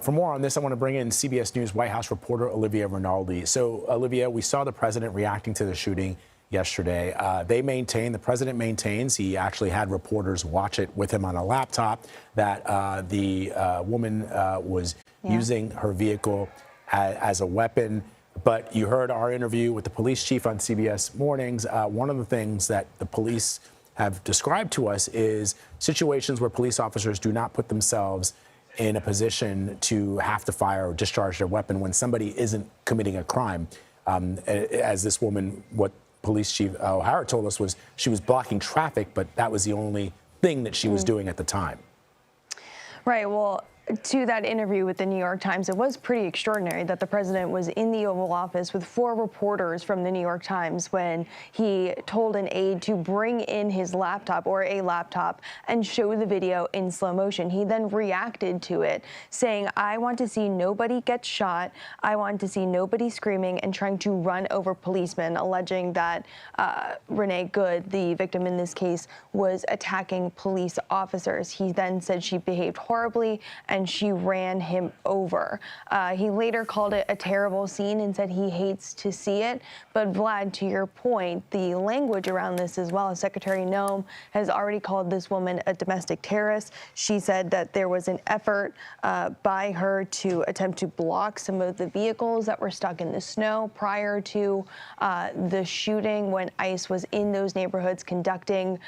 For more on this, I want to bring in CBS News White House reporter Olivia Rinaldi. So, Olivia, we saw the president reacting to the shooting yesterday. The president maintains he actually had reporters watch it with him on a laptop, that the woman was using her vehicle as a weapon. But you heard our interview with the police chief on CBS Mornings. One of the things that the police have described to us is situations where police officers do not put themselves in a position to have to fire or discharge their weapon when somebody isn't committing a crime. As this woman, what Police Chief O'Hara told us was she was blocking traffic, but that was the only thing that she was doing at the time. Right. Well, to that interview with the New York Times, it was pretty extraordinary that the president was in the Oval Office with 4 reporters from the New York Times when he told an aide to bring in his laptop or a laptop and show the video in slow motion. He then reacted to it, saying, "I want to see nobody get shot. I want to see nobody screaming and trying to run over policemen," alleging that Renee Good, the victim in this case, was attacking police officers. He then said she behaved horribly and she ran him over. He later called it a terrible scene and said he hates to see it. But Vlad, to your point, the language around this as well, Secretary Noem has already called this woman a domestic terrorist. She said that there was an effort by her to attempt to block some of the vehicles that were stuck in the snow prior to the shooting, when ICE was in those neighborhoods conducting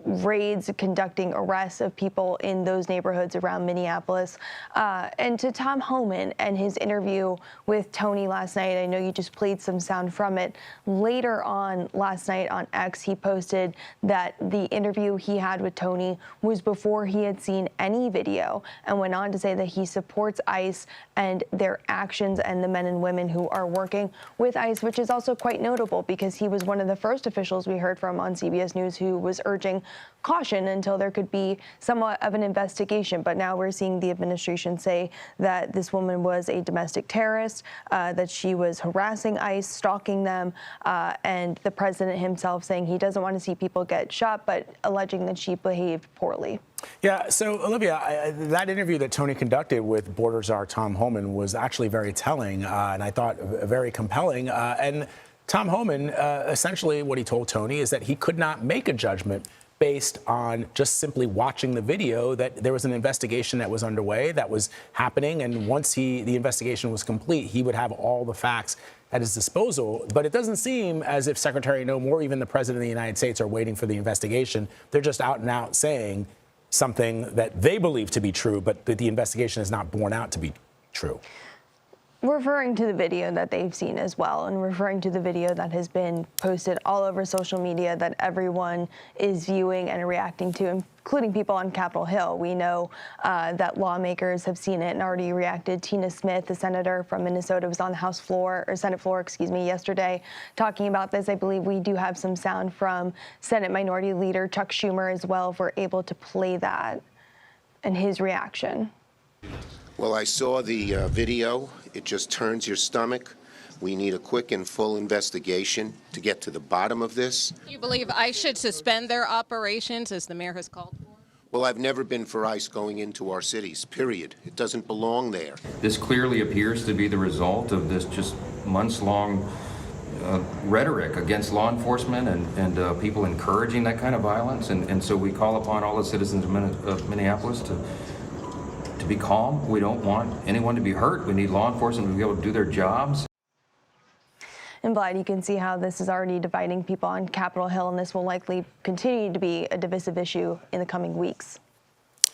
raids, conducting arrests of people in those neighborhoods around Minneapolis. And to Tom Homan and his interview with Tony last night, I know you just played some sound from it. Later on last night on X, he posted that the interview he had with Tony was before he had seen any video, and went on to say that he supports ICE and their actions and the men and women who are working with ICE, which is also quite notable because he was one of the first officials we heard from on CBS News who was urging caution until there could be somewhat of an investigation. But now we're seeing the administration say that this woman was a domestic terrorist, that she was harassing ICE, stalking them, and the president himself saying he doesn't want to see people get shot, but alleging that she behaved poorly. Yeah, so Olivia, that interview that Tony conducted with border czar Tom Homan was actually very telling, and I thought very compelling. And Tom Homan, essentially what he told Tony is that he could not make a judgment based on just simply watching the video, that there was an investigation that was underway, that was happening, and once the investigation was complete, he would have all the facts at his disposal. But it doesn't seem as if Secretary Noem or even the President of the United States are waiting for the investigation. They're just out and out saying something that they believe to be true, but that the investigation is not borne out to be true. Referring to the video that they've seen as well, and referring to the video that has been posted all over social media that everyone is viewing and reacting to, including people on Capitol Hill. We know that lawmakers have seen it and already reacted. Tina Smith, the senator from Minnesota, was on the House floor, or Senate floor, yesterday, talking about this. I believe we do have some sound from Senate Minority Leader Chuck Schumer as well, if we're able to play that and his reaction. Well, I saw the video. It just turns your stomach. We need a quick and full investigation to get to the bottom of this. Do you believe ICE should suspend their operations, as the mayor has called for? Well, I've never been for ICE going into our cities, period. It doesn't belong there. This clearly appears to be the result of this just months-long rhetoric against law enforcement and people encouraging that kind of violence. And so we call upon all the citizens of Minneapolis to be calm. We don't want anyone to be hurt. We need law enforcement to be able to do their jobs. And Vlad, you can see how this is already dividing people on Capitol Hill, and this will likely continue to be a divisive issue in the coming weeks.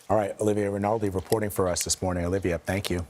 All right, Olivia Rinaldi reporting for us this morning. Olivia, thank you.